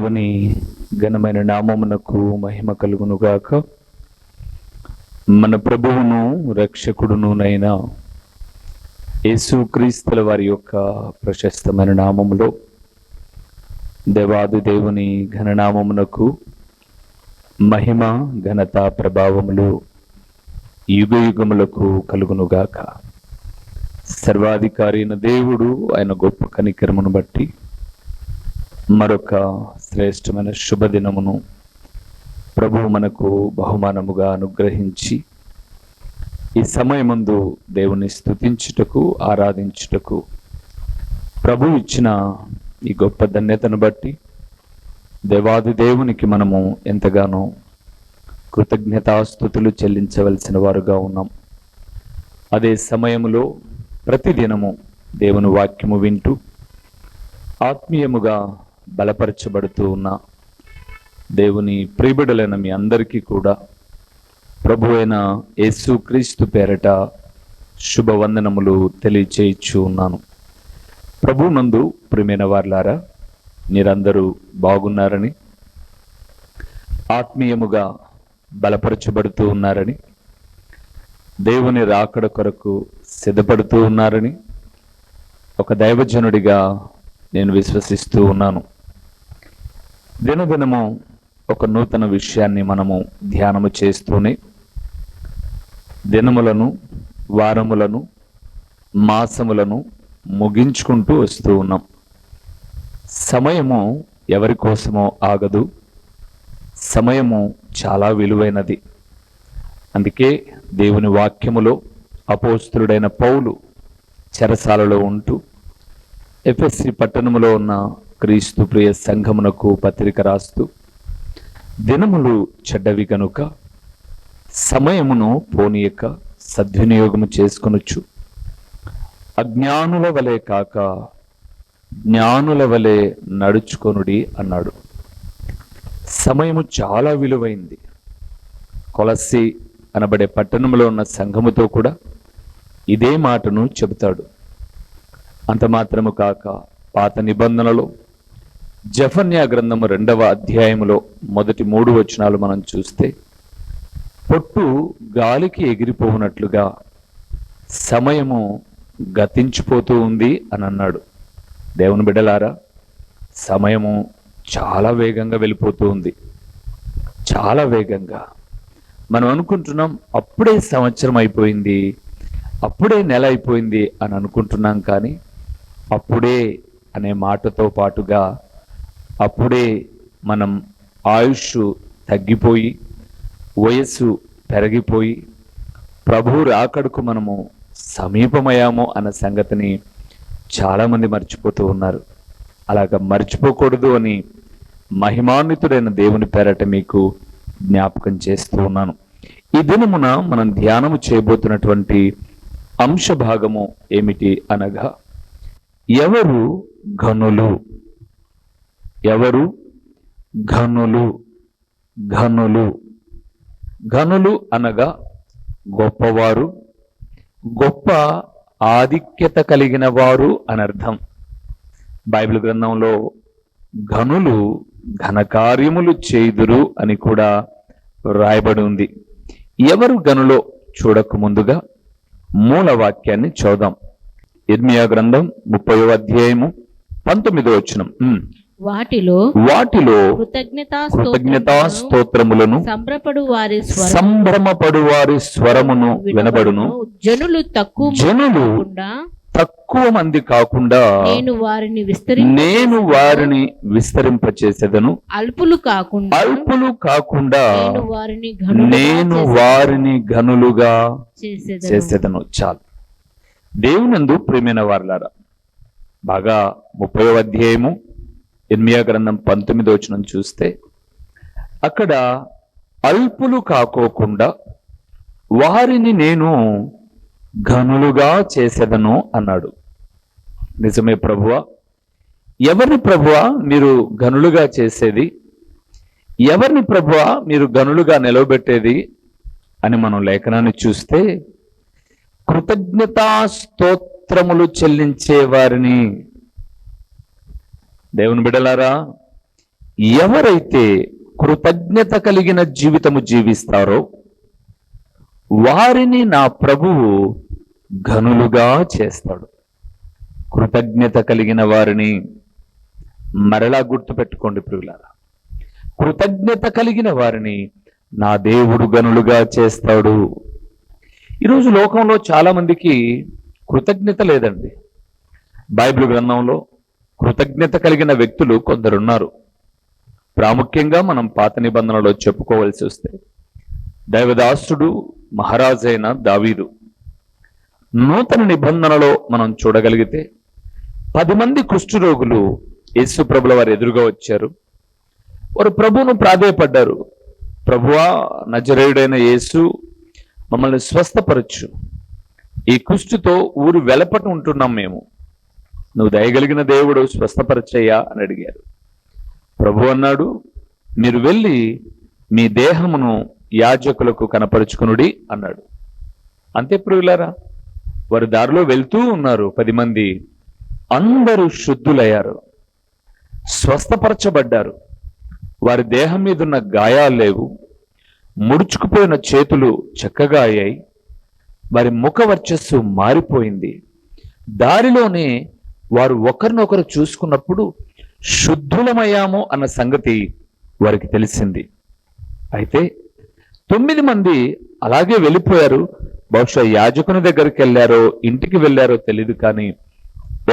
దేవుని ఘనమైన నామమునకు మహిమ కలుగునుగాక. మన ప్రభువును రక్షకుడునునైన యేసుక్రీస్తుల వారి యొక్క ప్రశస్తమైన నామములో దేవాది దేవుని ఘననామమునకు మహిమ ఘనత ప్రభావములు యుగ యుగములకు కలుగునుగాక. సర్వాధికారి అయిన దేవుడు ఆయన గొప్ప కనికరమును బట్టి మరొక శ్రేష్టమైన శుభదినమును ప్రభువు మనకు బహుమానముగా అనుగ్రహించి ఈ సమయమందు దేవుని స్తుతించుటకు ఆరాధించుటకు ప్రభు ఇచ్చిన ఈ గొప్ప ధన్యతను బట్టి దేవాది దేవునికి మనము ఎంతగానో కృతజ్ఞతాస్తుతులు చెల్లించవలసిన వారుగా ఉన్నాం. అదే సమయములో ప్రతిదినము దేవుని వాక్యము వింటూ ఆత్మీయముగా బలపరచబడుతూ ఉన్న దేవుని ప్రియబిడలైన మీ అందరికీ కూడా ప్రభు అయిన యేసుక్రీస్తు పేరట శుభవందనములు తెలియచేయచ్చు ఉన్నాను. ప్రభునందు ప్రియమైన వారలారా, మీరందరూ బాగున్నారని, ఆత్మీయముగా బలపరచబడుతూ ఉన్నారని, దేవుని రాకడ కొరకు సిద్ధపడుతూ ఉన్నారని ఒక దైవజనుడిగా నేను విశ్వసిస్తూ ఉన్నాను. దినదినము ఒక నూతన విషయాన్ని మనము ధ్యానము చేస్తూనే దినములను, వారములను, మాసములను ముగించుకుంటూ వస్తూ ఉన్నాం. సమయము ఎవరి కోసమో ఆగదు. సమయము చాలా విలువైనది. అందుకే దేవుని వాక్యములో అపోస్తులుడైన పౌలు చెరసాలలో ఉంటూ ఎఫెసీ పట్టణములో ఉన్న క్రీస్తు ప్రియ సంఘమునకు పత్రిక రాస్తూ, దినములు చెడ్డవి కనుక సమయమును పోనీయక సద్వినియోగము చేసుకొనొచ్చు, అజ్ఞానుల వలె కాక జ్ఞానుల వలె నడుచుకొనుడి అన్నాడు. సమయము చాలా విలువైంది. కొలస్సీ అనబడే పట్టణంలో ఉన్న సంఘముతో కూడా ఇదే మాటను చెబుతాడు. అంత మాత్రము కాక పాత నిబంధనలో జెఫన్యా గ్రంథము 2వ అధ్యాయములో మొదటి 3 వచనాలు మనం చూస్తే, పొట్టు గాలికి ఎగిరిపోవునట్లుగా సమయము గతించిపోతూ ఉంది అని అన్నాడు. దేవుని బిడ్డలారా, సమయము చాలా వేగంగా వెళ్ళిపోతూ ఉంది. చాలా వేగంగా. మనం అనుకుంటున్నాం అప్పుడే సంవత్సరం అయిపోయింది, అప్పుడే నెల అయిపోయింది అని అనుకుంటున్నాం. కానీ అప్పుడే అనే మాటతో పాటుగా అప్పుడే మనం ఆయుష్ తగ్గిపోయి, వయస్సు పెరిగిపోయి, ప్రభు రాకడకు మనము సమీపమయ్యాము అన్న సంగతిని చాలామంది మర్చిపోతూ ఉన్నారు. అలాగ మర్చిపోకూడదు అని మహిమాన్వితుడైన దేవుని పేరట మీకు జ్ఞాపకం చేస్తూ ఉన్నాను. ఈ దినమున మనం ధ్యానము చేయబోతున్నటువంటి అంశ భాగము ఏమిటి అనగా, ఎవరు ఘనులు? ఎవరు ఘనులు? ఘనులు ఘనులు అనగా గొప్పవారు, గొప్ప ఆధిక్యత కలిగిన వారు అని అర్థం. బైబిల్ గ్రంథంలో ఘనులు ఘనకార్యములు చేయుదురు అని కూడా రాయబడి ఉంది. ఎవరు ఘనులో చూడక ముందుగా మూల వాక్యాన్ని చూద్దాం. ఇర్మియా గ్రంథం 30వ అధ్యాయము 19వ వచనం. వాటిలో కృతజ్ఞతా స్తోత్రములను సంభ్రమపడు వారి స్వరమును వినబడును. జనులు తక్కువ మంది కాకుండా నేను వారిని విస్తరింపచేసేదను. అల్పులు కాకుండా నేను వారిని ఘనులుగా చేసేదను. చాలు. దేవునందు ప్రియమైన వారలారా, బాగా 30వ అధ్యాయము ఇర్మియా గ్రంథం 19వ వచనం చూస్తే, అక్కడ అల్పులు కాకోకుండా వారిని నేను ఘనులుగా చేసేదను అన్నాడు. నిజమే ప్రభువా? ఎవరిని ప్రభువా మీరు ఘనులుగా చేసేది? ఎవరిని ప్రభువా మీరు ఘనులుగా నిలవబెట్టేది అని మనం లేఖనాన్ని చూస్తే, కృతజ్ఞతా స్తోత్రములు చెల్లించే వారిని. దేవుని బిడ్డలారా, ఎవరైతే కృతజ్ఞత కలిగిన జీవితము జీవిస్తారో వారిని నా ప్రభువు ఘనులుగా చేస్తాడు. కృతజ్ఞత కలిగిన వారిని మరలా గుర్తుపెట్టుకోండి ప్రియులారా, కృతజ్ఞత కలిగిన వారిని నా దేవుడు ఘనులుగా చేస్తాడు. ఈరోజు లోకంలో చాలా మందికి కృతజ్ఞత లేదండి. బైబిల్ గ్రంథంలో కృతజ్ఞత కలిగిన వ్యక్తులు కొందరున్నారు. ప్రాముఖ్యంగా మనం పాత నిబంధనలో చెప్పుకోవలసి వస్తే దైవదాసుడు మహారాజైన దావీదు. నూతన నిబంధనలో మనం చూడగలిగితే 10 మంది కుష్ఠరోగులు యేసు ప్రభుల వారు ఎదురుగా వచ్చారు. వారు ప్రభువును ప్రాధేయపడ్డారు, ప్రభువా, నజరేయుడైన యేసు, మమ్మల్ని స్వస్థపరచు, ఈ కుష్ఠుతో ఊరు వెలపట ఉంటున్నాం మేము, నువ్వు దయగలిగిన దేవుడు, స్వస్థపరచయ్యా అని అడిగారు. ప్రభు అన్నాడు, మీరు వెళ్ళి మీ దేహమును యాజకులకు కనపరుచుకునుడి అన్నాడు. అంతే ప్రియులారా, వారు దారిలో వెళ్తూ ఉన్నారు. 10 మంది అందరూ శుద్ధులయ్యారు, స్వస్థపరచబడ్డారు. వారి దేహం మీద ఉన్న గాయాలు లేవు, ముడుచుకుపోయిన చేతులు చక్కగా అయ్యాయి, వారి ముఖ వర్చస్సు మారిపోయింది. దారిలోనే వారు ఒకరినొకరు చూసుకున్నప్పుడు శుద్ధులమయ్యాము అన్న సంగతి వారికి తెలిసింది. అయితే 9 మంది అలాగే వెళ్ళిపోయారు. బహుశా యాజకుని దగ్గరికి వెళ్ళారో ఇంటికి వెళ్ళారో తెలియదు, కానీ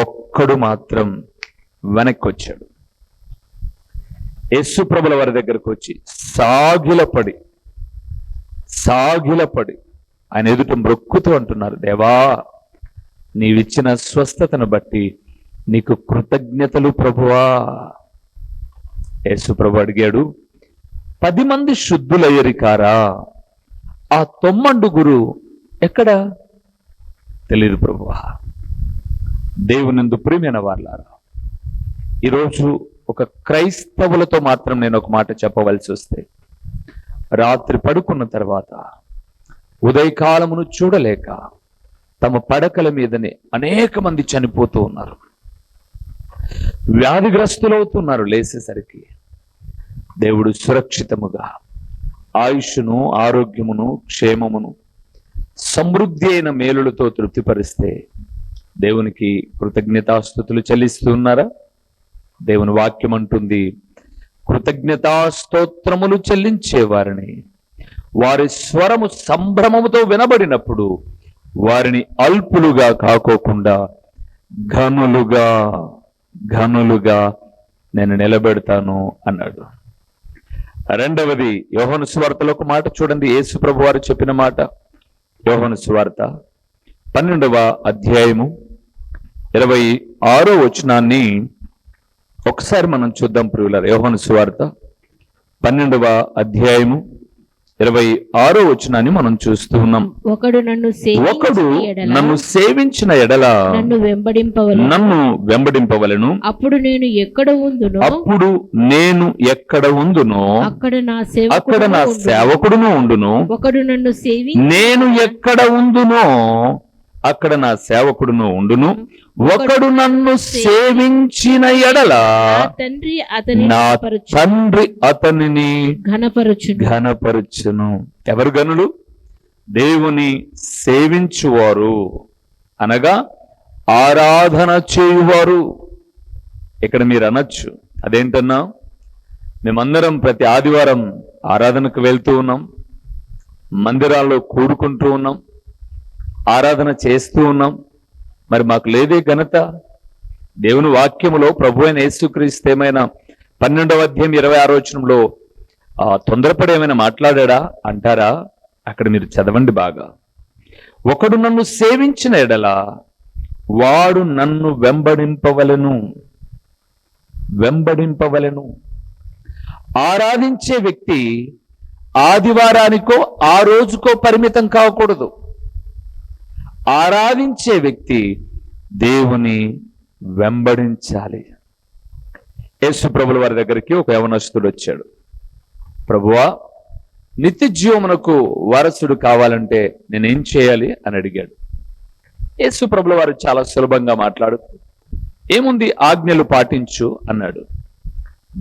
ఒక్కడు మాత్రం వెనక్కి వచ్చాడు. యేసు ప్రభుల వారి దగ్గరకు వచ్చి సాగిలపడి ఆయన ఎదుట మ్రొక్కుతూ అంటున్నారు, దేవా, నీవిచ్చిన స్వస్థతను బట్టి నీకు కృతజ్ఞతలు ప్రభువా. యేసు ప్రభు అడిగాడు, 10 మంది శుద్ధులయ్యరి కారా? ఆ 9 ఎక్కడ? తెలియదు ప్రభువా. దేవునిందు ప్రియమైన వాళ్ళారా, ఈరోజు ఒక క్రైస్తవులతో మాత్రం నేను ఒక మాట చెప్పవలసి వస్తే, రాత్రి పడుకున్న తర్వాత ఉదయకాలమును చూడలేక తమ పడకల మీదనే అనేక మంది చనిపోతూ ఉన్నారు, వ్యాధిగ్రస్తులవుతున్నారు. లేసేసరికి దేవుడు సురక్షితముగా ఆయుష్ను, ఆరోగ్యమును, క్షేమమును, సమృద్ధి అయిన మేలులతో తృప్తిపరిస్తే దేవునికి కృతజ్ఞతాస్తుతులు చెల్లిస్తూ ఉన్నారా? దేవుని వాక్యం అంటుంది, కృతజ్ఞతాస్తోత్రములు చెల్లించే వారిని వారి స్వరము సంభ్రమముతో వినబడినప్పుడు వారిని అల్పులుగా కాకోకుండా ఘనులుగా నేను నిలబెడతాను అన్నాడు. రెండవది, యోహాను సువార్తలో ఒక మాట చూడండి, యేసు ప్రభు వారు చెప్పిన మాట. యోహాను సువార్త 12వ అధ్యాయము 26వ వచనాన్ని ఒకసారి మనం చూద్దాం ప్రియులారా. యోహాను సువార్త 12వ అధ్యాయము 26వ వచనాన్ని మనం చూస్తూ ఉన్నాం. ఒకడు నన్ను సేవించిన ఎడల నన్ను వెంబడింపవలెను. అప్పుడు నేను ఎక్కడ ఉందునో అక్కడ నా సేవకుడును ఉండును. నేను ఎక్కడ ఉందునో అక్కడ నా సేవకుడును ఉండును. ఒకడు నన్ను సేవించిన ఎడల నా తండ్రి అతనిని ఘనపరచును. ఎవరు గనులు? దేవుని సేవించువారు, అనగా ఆరాధన చేయువారు. ఇక్కడ మీరు అనొచ్చు, అదేంటన్నా, మేమందరం ప్రతి ఆదివారం ఆరాధనకు వెళ్తూ ఉన్నాం, మందిరాల్లో కూడుకుంటూ ఉన్నాం, ఆరాధన చేస్తూ ఉన్నాం, మరి మాకు లేదే ఘనత? దేవుని వాక్యములో ప్రభు అయిన యేసుక్రీస్తు ఏమైనా 12వ అధ్యాయం 26వ వచనంలో తొందరపడి ఏమైనా మాట్లాడా అంటారా? అక్కడ మీరు చదవండి బాగా. ఒకడు నన్ను సేవించిన ఎడల వాడు నన్ను వెంబడింపవలెను. ఆరాధించే వ్యక్తి ఆదివారానికో ఆ రోజుకో పరిమితం కాకూడదు. ఆరాధించే వ్యక్తి దేవుని వెంబడించాలి. యేసు ప్రభుల వారి దగ్గరికి ఒక యవనస్తుడు వచ్చాడు. ప్రభువా, నిత్య జీవమునకు వారసుడు కావాలంటే నేనేం చేయాలి అని అడిగాడు. యేసు ప్రభుల వారు చాలా సులభంగా మాట్లాడుతూ, ఏముంది, ఆజ్ఞలు పాటించు అన్నాడు.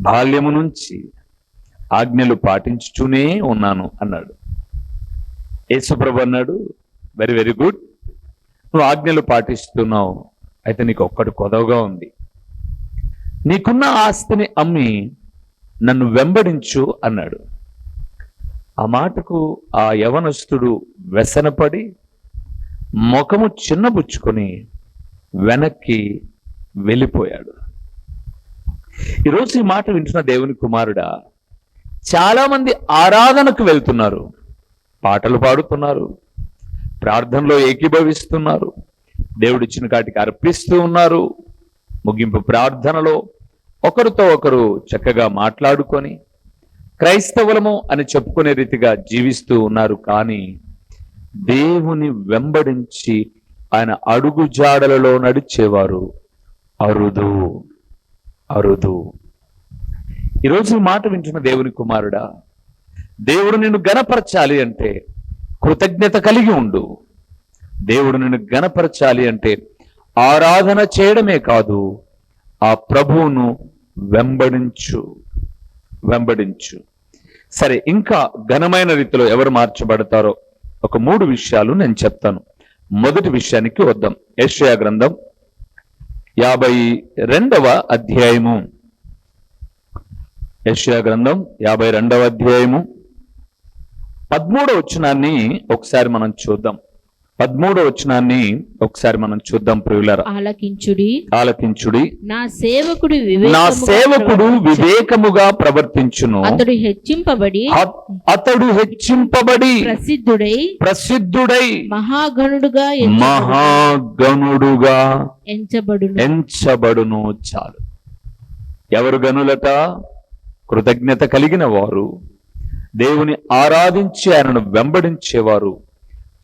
బాల్యము నుంచి ఆజ్ఞలు పాటించుతూనే ఉన్నాను అన్నాడు. యేసుప్రభు అన్నాడు, వెరీ వెరీ గుడ్, నువ్వు ఆజ్ఞలు పాటిస్తున్నావు, అయితే నీకు ఒక్కటి కొదవగా ఉంది. నీకున్న ఆస్తిని అమ్మి నన్ను వెంబడించు అన్నాడు. ఆ మాటకు ఆ యవనస్తుడు వ్యసనపడి ముఖము చిన్నబుచ్చుకొని వెనక్కి వెళ్ళిపోయాడు. ఈరోజు ఈ మాట వింటున్న దేవుని కుమారుడా, చాలా మంది ఆరాధనకు వెళ్తున్నారు, పాటలు పాడుతున్నారు, ప్రార్థనలో ఏకీభవిస్తున్నారు, దేవుడిచ్చిన కాటికి అర్పిస్తూ ఉన్నారు, ముగింపు ప్రార్థనలో ఒకరితో ఒకరు చక్కగా మాట్లాడుకొని క్రైస్తవులము అని చెప్పుకునే రీతిగా జీవిస్తూ ఉన్నారు. కానీ దేవుని వెంబడించి ఆయన అడుగు జాడలలో నడిచేవారు అరుదు అరుదు. ఈరోజు ఈ మాట వింటున్న దేవుని కుమారుడా, దేవుడు నిన్ను గణపరచాలి అంటే కృతజ్ఞత కలిగి ఉండు. దేవుడు నిన్ను గణపరచాలి అంటే ఆరాధన చేయడమే కాదు, ఆ ప్రభువును వెంబడించు వెంబడించు. సరే, ఇంకా ఘనమైన రీతిలో ఎవరు మార్చబడతారో ఒక 3 విషయాలు నేను చెప్తాను. మొదటి విషయానికి వద్దాం. యెషయా గ్రంథం 52వ అధ్యాయము. యెషయా గ్రంథం 52వ అధ్యాయము 13వ వచనాన్ని ఒకసారి మనం చూద్దాం. 13వ వచనాన్ని ఒకసారి మనం చూద్దాం ప్రియులారా. ఆలకించుడి, నా సేవకుడు వివేకముగా ప్రవర్తించును, అతడు హెచ్చింపబడి ప్రసిద్ధుడై మహాగణుడుగా ఎంచబడును. చాలు. ఎవరు గనులట? కృతజ్ఞత కలిగిన వారు, దేవుని ఆరాధించి ఆయనను వెంబడించేవారు.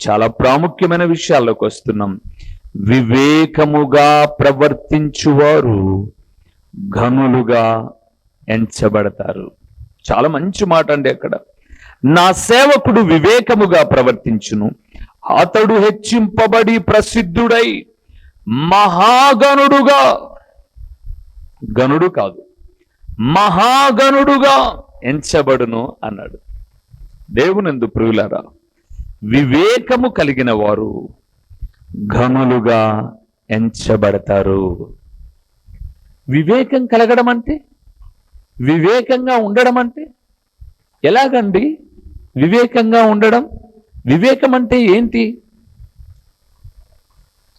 చాలా ప్రాముఖ్యమైన విషయాల్లోకి వస్తున్నాం. వివేకముగా ప్రవర్తించువారు ఘనులుగా ఎంచబడతారు. చాలా మంచి మాట అండి అక్కడ. నా సేవకుడు వివేకముగా ప్రవర్తించును, అతడు హెచ్చింపబడి ప్రసిద్ధుడై మహాగణుడుగా, గణుడు కాదు మహాగణుడుగా ఎంచబడును అన్నాడు. దేవునందు ప్రియులారా, వివేకము కలిగిన వారు ఘనులుగా ఎంచబడతారు. వివేకం కలగడం అంటే, వివేకంగా ఉండడం అంటే ఎలాగండి? వివేకంగా ఉండడం, వివేకం అంటే ఏంటి?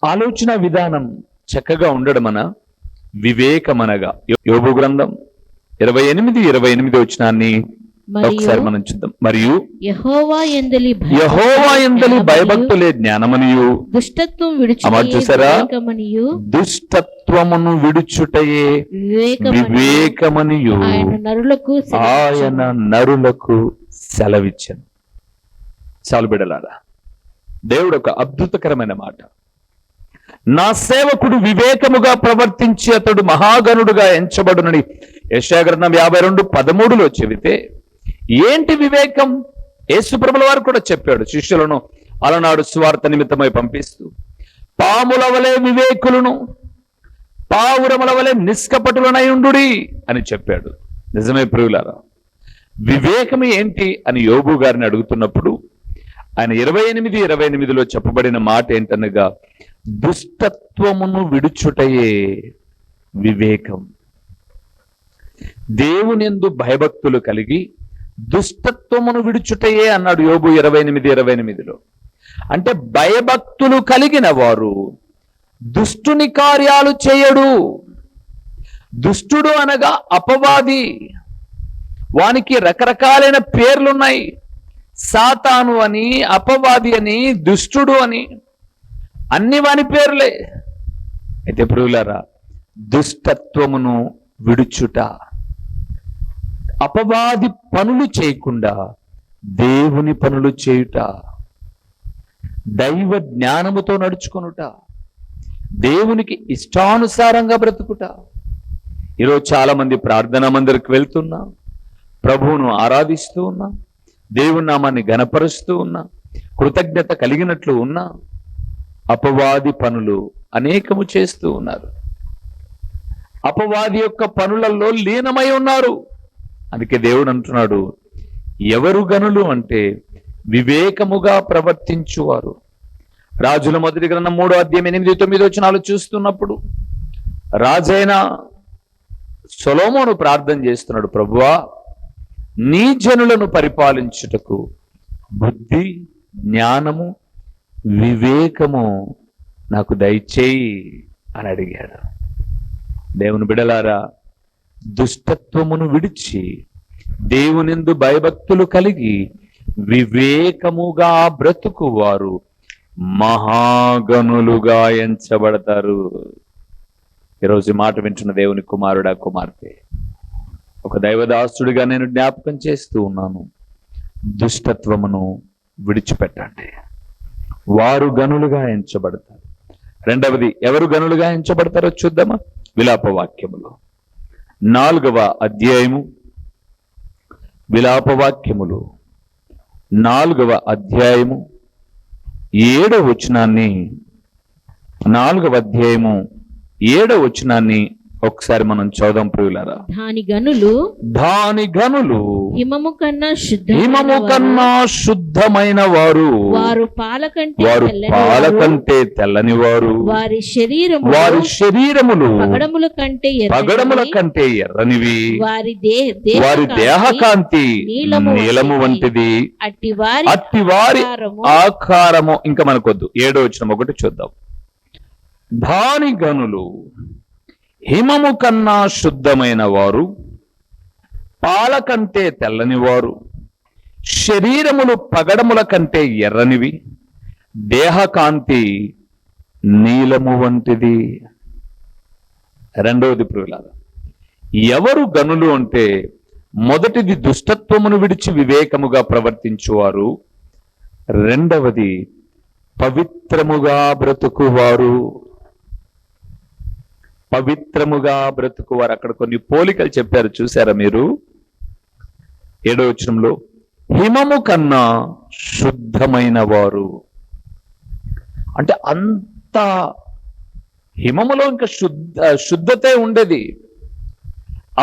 ఆలోచన విధానం చక్కగా ఉండడమన వివేకమనగా. యోబు గ్రంథం 28 వచనాన్ని ఒకసారి మనం చూద్దాం. మరియు యెహోవా యందలి భయభక్తులే జ్ఞానమనియు, దుష్టత్వమును విడుచుటయే వివేకమనియు ఆయన నరులకు సెలవిచ్చెను. చాలు బిడ్డలారా, దేవుడు ఒక అద్భుతకరమైన మాట. నా సేవకుడు వివేకముగా ప్రవర్తించి అతడు మహాగణుడుగా ఎంచబడునని యెషయా గ్రంథం 52:13 చెబితే, ఏంటి వివేకం? యేసుప్రభుల వారు కూడా చెప్పాడు శిష్యులను అలనాడు సువార్త నిమిత్తమై పంపిస్తూ, పాముల వలె వివేకులను, పావురముల వలె నిష్కపటులనయుండుడి అని చెప్పాడు. నిజమే ప్రియులారా, వివేకం ఏంటి అని యోబు గారిని అడుగుతున్నప్పుడు ఆయన 28:28 చెప్పబడిన మాట ఏంటనగా, దుష్టత్వమును విడుచుటయే వివేకం. దేవునియందు భయభక్తులు కలిగి దుష్టత్వమును విడుచుటయే అన్నాడు యోబు 28:28. అంటే భయభక్తులు కలిగిన వారు దుష్టుని కార్యాలు చేయడు. దుష్టుడు అనగా అపవాది. వానికి రకరకాలైన పేర్లున్నాయి. సాతాను అని, అపవాది అని, దుష్టుడు అని, అన్ని వాని పేర్లే. అయితే ప్రియులారా, దుష్టత్వమును విడుచుట, అపవాది పనులు చేయకుండా దేవుని పనులు చేయుట, దైవ జ్ఞానముతో నడుచుకొనుట, దేవునికి ఇష్టానుసారంగా బ్రతుకుట. ఈరోజు చాలా మంది ప్రార్థనా మందిరికి వెళ్తున్నా, ప్రభువును ఆరాధిస్తూ ఉన్నా, దేవుని నామాన్ని ఘనపరుస్తూ ఉన్నా, కృతజ్ఞత కలిగినట్లు ఉన్నా, అపవాది పనులు అనేకము చేస్తూ ఉన్నారు. అపవాది యొక్క పనులలో లీనమై ఉన్నారు. అందుకే దేవుడు అంటున్నాడు, ఎవరు గనులు అంటే వివేకముగా ప్రవర్తించువారు. రాజుల మొదటి గ్రంథం 3వ అధ్యాయం 8-9 వచనాలు చూస్తున్నప్పుడు రాజైన సొలొమోను ప్రార్థన చేస్తున్నాడు, ప్రభువా నీ జనులను పరిపాలించుటకు బుద్ధి, జ్ఞానము, వివేకము నాకు దయచేయి అని అడిగాడు. దేవుని బిడలారా, దుష్టత్వమును విడిచి దేవునిందు భయభక్తులు కలిగి వివేకముగా బ్రతుకువారు మహాగణులుగా ఎంచబడతారు. ఈరోజు మాట వింటున్న దేవుని కుమారుడా, కుమార్తె, ఒక దైవదాసుడిగా నేను జ్ఞాపకం చేస్తూ ఉన్నాను, దుష్టత్వమును విడిచిపెట్టండి, వారు గనులుగా ఎంచబడతారు. రెండవది, ఎవరు గనులుగా ఎంచబడతారో చూద్దామా? విలాప వాక్యములు 4వ అధ్యాయము, విలాప వాక్యములు 4వ అధ్యాయము 7వ వచనాన్ని, 4వ అధ్యాయము 7వ వచనాన్ని ఒకసారి మనం చదువుదాం ప్రియులారా. దాని గనులు హిమము కన్నా శుద్ధమైన వారు, వారు పాల కంటే తెల్లని వారు, వారి శరీరములు పగడముల కంటే ఎర్రనివి, వారి దేహకాంతి నీలము వంటిది, అట్టి వారి ఆకారము. ఇంకా మనకొద్దు, 7వ వచనం ఒకటి చూద్దాం. దాని గనులు హిమము కన్నా శుద్ధమైన వారు, పాల కంటే తెల్లని వారు, శరీరములు పగడముల కంటే ఎర్రనివి, దేహకాంతి నీలము వంటిది. రెండవది ప్రియులారా, ఎవరు గనులు అంటే మొదటిది దుష్టత్వమును విడిచి వివేకముగా ప్రవర్తించువారు, రెండవది పవిత్రముగా బ్రతుకువారు. పవిత్రముగా బ్రతుకువారు. అక్కడ కొన్ని పోలికలు చెప్పారు, చూసారా మీరు? 7వ వచనంలో హిమము కన్నా శుద్ధమైన వారు అంటే అంత హిమములో ఇంకా శుద్ధతే ఉండేది,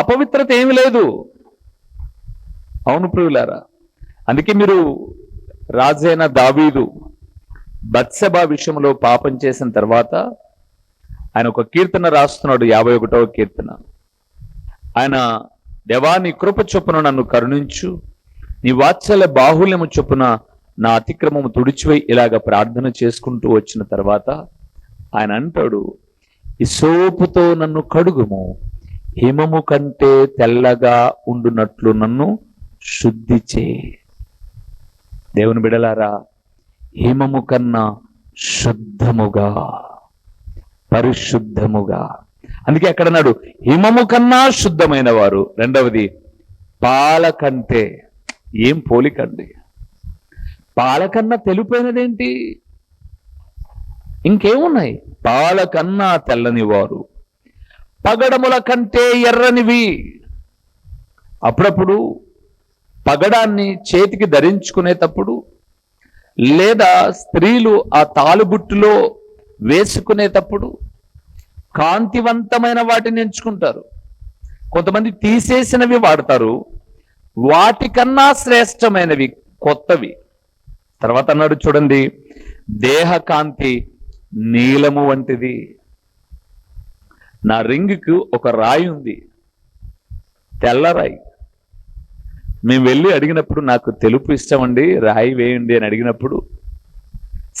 అపవిత్రత ఏమి లేదు. అవును ప్రియులారా, అందుకే మీరు రాజైన దావీదు బత్షెబా విషయంలో పాపం చేసిన తర్వాత ఆయన ఒక కీర్తన రాస్తున్నాడు, 51వ కీర్తన. ఆయన, దేవా నీ కృప చొప్పున నన్ను కరుణించు, నీ వాత్సల్య బాహుల్యము చొప్పున నా అతిక్రమము తుడిచివై ఇలాగ ప్రార్థన చేసుకుంటూ వచ్చిన తర్వాత ఆయన అంటాడు, హిసోపుతో నన్ను కడుగుము, హిమము కంటే తెల్లగా ఉండునట్లు నన్ను శుద్ధి చేయి. దేవుని బిడలారా, హిమము కన్నా శుద్ధముగా, పరిశుద్ధముగా. అందుకే అక్కడ అన్నాడు హిమము కన్నా శుద్ధమైన వారు. రెండవది పాల కంటే. ఏం పోలికండి! పాల కన్నా తెలుపైనదేంటి? ఇంకేమున్నాయి? పాల కన్నా తెల్లని వారు, పగడముల కంటే ఎర్రనివి. అప్పుడప్పుడు పగడాన్ని చేతికి ధరించుకునేటప్పుడు, లేదా స్త్రీలు ఆ తాలుబుట్టులో వేసుకునేటప్పుడు కాంతివంతమైన వాటిని ఎంచుకుంటారు. కొంతమంది తీసేసినవి వాడతారు, వాటికన్నా శ్రేష్టమైనవి కొత్తవి. తర్వాత అన్నాడు చూడండి, దేహకాంతి నీలము వంటిది. నా రింగ్కు ఒక రాయి ఉంది, తెల్ల రాయి. మేము వెళ్ళి అడిగినప్పుడు, నాకు తెలుపు ఇష్టం అండి, రాయి వేయండి అని అడిగినప్పుడు,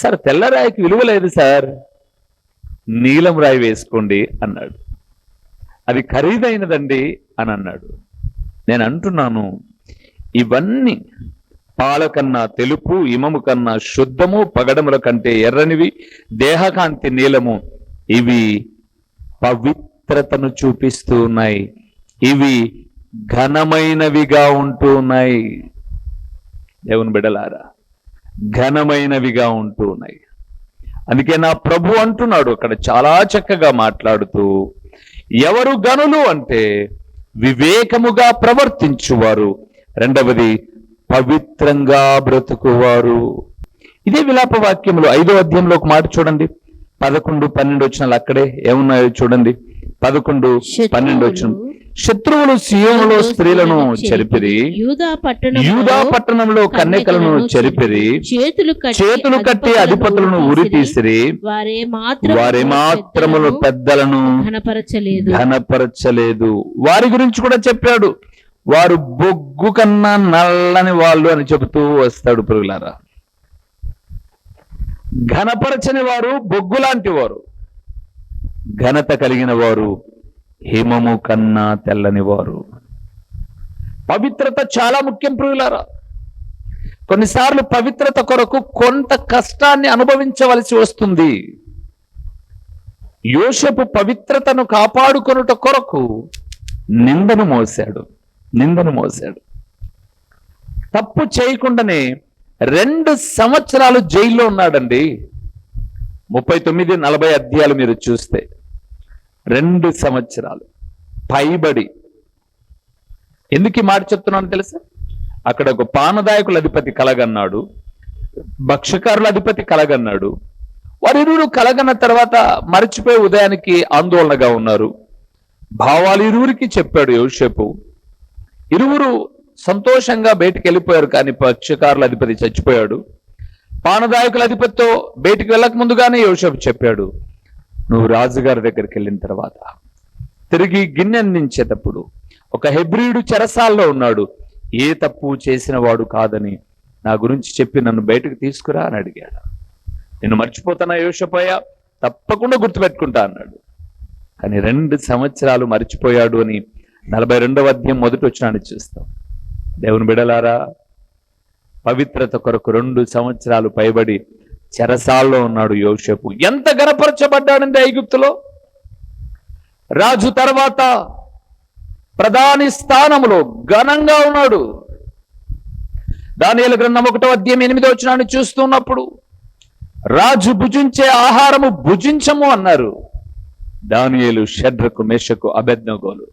సార్ తెల్ల రాయికి విలువ లేదు సార్, నీలం రాయి వేసుకోండి అన్నాడు. అది ఖరీదైనదండి అని అన్నాడు. నేను అంటున్నాను, ఇవన్నీ పాల కన్నా తెలుపు, హిమము కన్నా శుద్ధము, పగడముల కంటే ఎర్రనివి, దేహకాంతి నీలము, ఇవి పవిత్రతను చూపిస్తూ ఉన్నాయి, ఇవి ఘనమైనవిగా ఉంటూ ఉన్నాయి. దేవుని బిడ్డలారా, ఘనమైనవిగా ఉంటూ ఉన్నాయి. అందుకే నా ప్రభు అంటున్నాడు అక్కడ చాలా చక్కగా మాట్లాడుతూ, ఎవరు గనులు అంటే వివేకముగా ప్రవర్తించువారు, రెండవది పవిత్రంగా బ్రతుకువారు. ఇదే విలాప వాక్యములు 5వ అధ్యాయంలో ఒక మాట చూడండి, 11, 12 వచనాలు అక్కడే ఏమున్నాయో చూడండి. 11, 12 వచ్చిన శత్రువులు శత్రువులు సియోనులో స్త్రీలను చెరిపిరి, యూదా పట్టణంలో కన్యకలను చెరిపిరి, చేతులు కట్టి అధిపతులను ఉరి తీసిరి, వారే మాత్రములు పెద్దలను ఘనపరచలేదు. వారి గురించి కూడా చెప్పాడు, వారు బొగ్గు కన్నా నల్లని వాళ్ళు అని చెబుతూ వస్తాడు. పురుగులారా, ఘనపరచని వారు బొగ్గు లాంటి వారు, ఘనత కలిగిన వారు హిమము కన్నా తెల్లని వారు. పవిత్రత చాలా ముఖ్యం ప్రియులారా. కొన్నిసార్లు పవిత్రత కొరకు కొంత కష్టాన్ని అనుభవించవలసి వస్తుంది. యోసేపు పవిత్రతను కాపాడుకొనుట కొరకు నిందను మోసాడు. తప్పు చేయకుండానే 2 సంవత్సరాలు జైల్లో ఉన్నాడండి. 39-40 అధ్యాయాలు మీరు చూస్తే 2 సంవత్సరాలు పైబడి. ఎందుకు ఈ మాట చెప్తున్నాను తెలుసా? అక్కడ ఒక పానదాయకుల అధిపతి కలగన్నాడు, భక్ష్యకారుల అధిపతి కలగన్నాడు. వారిరువురు కలగన్న తర్వాత మరచిపోయి ఉదయానికి ఆందోళనగా ఉన్నారు. భావాలు ఇరువురికి చెప్పాడు యోసేపు. ఇరువురు సంతోషంగా బయటికి వెళ్ళిపోయారు. కానీ భక్ష్యకారుల అధిపతి చచ్చిపోయాడు. పానదాయకుల అధిపతితో బయటికి వెళ్ళక ముందుగానే యోసేపు చెప్పాడు, నువ్వు రాజుగారి దగ్గరికి వెళ్ళిన తర్వాత తిరిగి గిన్నె అందించేటప్పుడు ఒక హెబ్రీయుడు చెరసాల్లో ఉన్నాడు, ఏ తప్పు చేసిన వాడు కాదని నా గురించి చెప్పి నన్ను బయటకు తీసుకురా అని అడిగాడు. నేను మర్చిపోతానా యోసేపయ్య? తప్పకుండా గుర్తుపెట్టుకుంటా అన్నాడు. కానీ 2 సంవత్సరాలు మర్చిపోయాడు అని 42వ అధ్యాయం మొదటి వచనాన్ని చూస్తాం. దేవుని బిడలారా, పవిత్రత కొరకు 2 సంవత్సరాలు పైబడి చెరసాల్లో ఉన్నాడు యోసేపు. ఎంత గనపరచబడ్డాడండి ఐగుప్తులో. రాజు తర్వాత ప్రధాని స్థానంలో ఘనంగా ఉన్నాడు. దానియేలు గ్రంథం 1వ అధ్యాయం 8వ వచనాన్ని చూస్తున్నప్పుడు రాజు భుజించే ఆహారము భుజించము అన్నారు. దానియేలు, షద్రకు, మేషకు, అబేద్నెగోలు.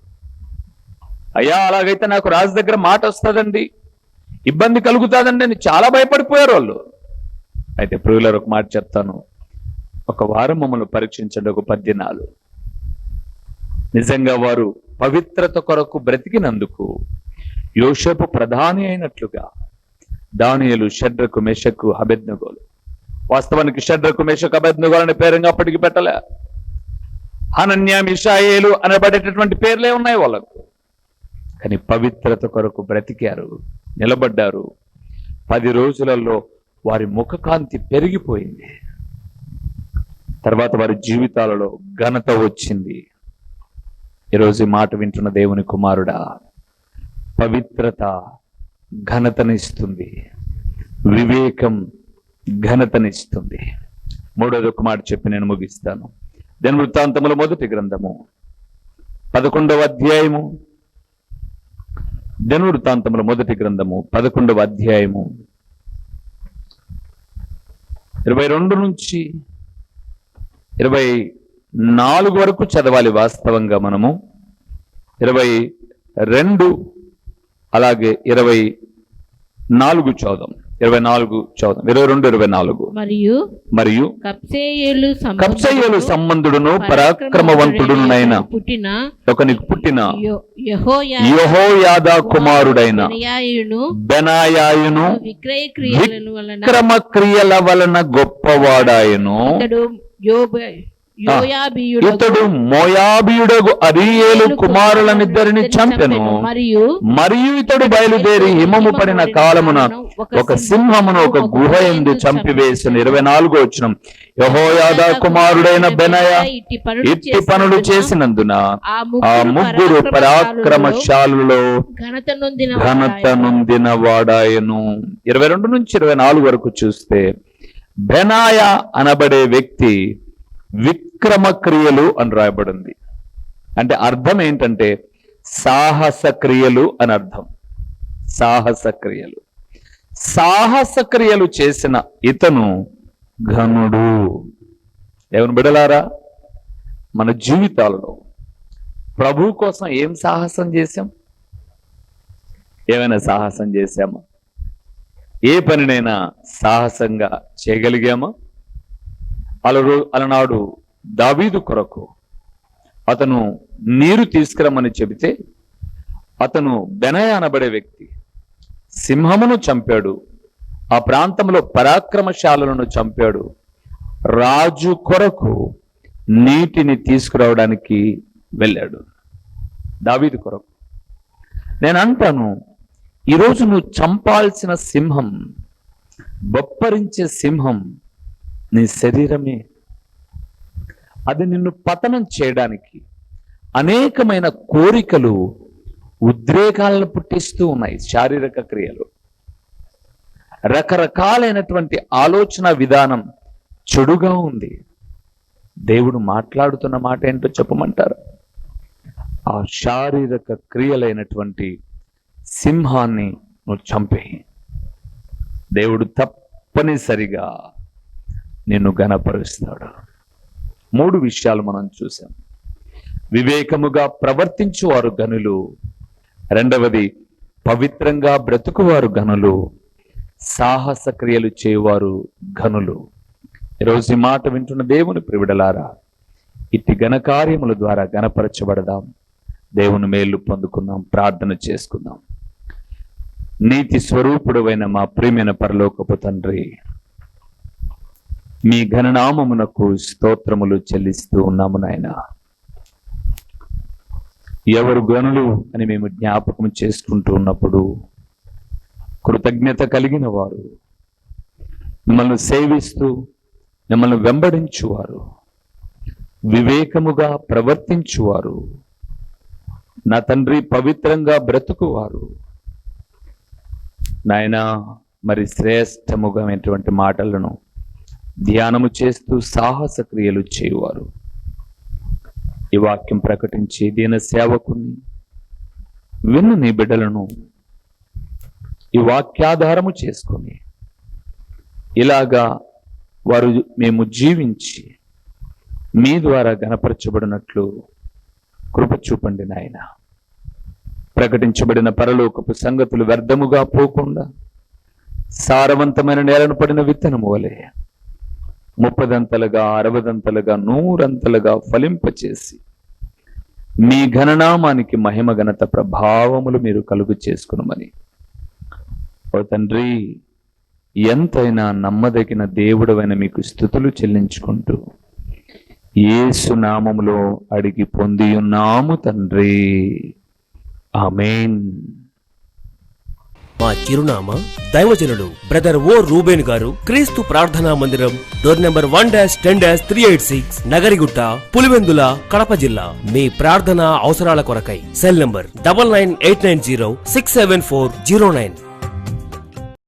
అయ్యా, అలాగైతే నాకు రాజు దగ్గర మాట వస్తుందండి, ఇబ్బంది కలుగుతాదండి అని చాలా భయపడిపోయారు వాళ్ళు. అయితే ప్రియులారా, ఒక మాట చెప్తాను, ఒక వారం మమ్మల్ని పరీక్షించండి, ఒక 10 దినాలు. నిజంగా వారు పవిత్రత కొరకు బ్రతికినందుకు యోసేపు ప్రధాని అయినట్లుగా దానియేలు, షద్రకు, మేషకు, అబేద్నెగోలు. వాస్తవానికి షద్రకు, మేషకు, అబేద్నెగోలు అనే పేరు అప్పటికి పెట్టలే. హనన్యా, మిషాయేలు అనబడేటటువంటి పేర్లే ఉన్నాయి వాళ్ళకు. కానీ పవిత్రత కొరకు బ్రతికారు, నిలబడ్డారు. 10 రోజులలో వారి ముఖకాంతి పెరిగిపోయింది. తర్వాత వారి జీవితాలలో ఘనత వచ్చింది. ఈరోజు ఈ మాట వింటున్న దేవుని కుమారుడా, పవిత్రత ఘనతనిస్తుంది, వివేకం ఘనతనిస్తుంది. 3వది ఒక మాట చెప్పి నేను ముగిస్తాను. దినవృత్తాంతముల మొదటి గ్రంథము 11వ అధ్యాయము, దినవృత్తాంతముల మొదటి గ్రంథము 11వ అధ్యాయము 22 నుంచి 24 వరకు చదవాలి. వాస్తవంగా మనము 22 అలాగే 24 చదుదాం. 24 చదుదాం. 22, 24. మరియు కప్సెయేలు సంబంధుడును పరాక్రమవంతుడునైన ఒకనికి పుట్టిన యెహోయాదా కుమారుడైన బెనాయాయును విక్రమ క్రియల వలన గొప్పవాడాయను. ఇతడు మోయాబీయుడగు అరీయేలు కుమారులనిద్దరిని చంపెను. మరియు ఇతడు బయలుదేరి హిమము పడిన కాలమున ఒక సింహమును ఒక గుహ యందు చంపివేసిన. 24వ వచనం. యెహోయాదా కుమారుడైన బెనాయా ఇట్టి పనులు చేసినందున ఆ ముగ్గురు పరాక్రమశాలులో ఘనత నొందిన వాడాయను. 22 నుంచి 24 వరకు చూస్తే బెనాయా అనబడే వ్యక్తి విక్రమ క్రియలు అని రాయబడింది. అంటే అర్థం ఏంటంటే సాహస క్రియలు అని అర్థం. సాహస క్రియలు చేసిన ఇతను ఘనుడు. దేవుని బిడ్డలారా, మన జీవితాలలో ప్రభు కోసం ఏం సాహసం చేశాం? ఏమైనా సాహసం చేశామా? ఏ పనినైనా సాహసంగా చేయగలిగామా? అలనాడు దావీదు కొరకు అతను నీరు తీసుకురమ్మని చెబితే అతను బెనయ అనబడే వ్యక్తి సింహమును చంపాడు, ఆ ప్రాంతంలో పరాక్రమశాలను చంపాడు, రాజు కొరకు నీటిని తీసుకురావడానికి వెళ్ళాడు, దావీదు కొరకు. నేను అంటాను, ఈరోజు నువ్వు చంపాల్సిన సింహం, బొప్పరించే సింహం నీ శరీరమే. అది నిన్ను పతనం చేయడానికి అనేకమైన కోరికలు, ఉద్రేకాలను పుట్టిస్తూ ఉన్నాయి. శారీరక క్రియలు, రకరకాలైనటువంటి ఆలోచన విధానం చెడుగా ఉంది. దేవుడు మాట్లాడుతున్న మాట ఏంటో చెప్పమంటారు? ఆ శారీరక క్రియలైనటువంటి సింహాన్ని నువ్వు చంపేయి. దేవుడు తప్పనిసరిగా నిన్ను ఘనపరుస్తాడు. 3 విషయాలు మనం చూసాం. వివేకముగా ప్రవర్తించువారు ఘనులు, రెండవది పవిత్రంగా బ్రతుకువారు ఘనులు, సాహస క్రియలు చేయువారు ఘనులు. ఈరోజు ఈ మాట వింటున్న దేవుని ప్రియుడలారా, ఇట్టి ఘనకార్యముల ద్వారా ఘనపరచబడదాం, దేవుని మేలు పొందుకుందాం, ప్రార్థన చేసుకుందాం. నీతి స్వరూపుడైన మా ప్రియమైన పరలోకపు తండ్రి, మీ ఘననామమునకు స్తోత్రములు చెల్లిస్తూ ఉన్నాము నాయనా. ఎవరు గనులు అని మేము జ్ఞాపకం చేసుకుంటూ ఉన్నప్పుడు కృతజ్ఞత కలిగిన వారు, మిమ్మల్ని సేవిస్తూ మిమ్మల్ని వెంబడించువారు, వివేకముగా ప్రవర్తించువారు, నా తండ్రి పవిత్రంగా బ్రతుకువారు నాయనా, మరి శ్రేష్టముగమైనటువంటి మాటలను ధ్యానము చేస్తూ సాహస క్రియలు చేయువారు. ఈ వాక్యం ప్రకటించి దీన సేవకుని విన్న నీ బిడ్డలను ఈ వాక్యాధారము చేసుకొని ఇలాగా వారు మేము జీవించి మీ ద్వారా ఘనపరచబడినట్లు కృప చూపండి నాయన. ప్రకటించబడిన పరలోకపు సంగతులు వ్యర్థముగా పోకుండా సారవంతమైన నేలను పడిన విత్తనము వలె 30దంతలుగా 60దంతలుగా 100అంతలుగా ఫలింపచేసి మీ ఘననామానికి మహిమ ఘనత ప్రభావములు మీరు కలుగు చేసుకునమని ఓ తండ్రి, ఎంతైనా నమ్మదగిన దేవుడవైన మీకు స్తుతులు చెల్లించుకుంటూ యేసు నామములో అడిగి పొంది ఉన్నాము తండ్రి, ఆమేన్. మా చిరునామా దైవజనులు బ్రదర్ ఓ రూబేన్ గారు, క్రీస్తు ప్రార్థనా మందిరం, డోర్ నెంబర్ 1-10-386, నగరిగుట్ట, పులివెందుల, కడప జిల్లా. మీ ప్రార్థన అవసరాల కొరకై సెల్ నంబర్ 9989067409.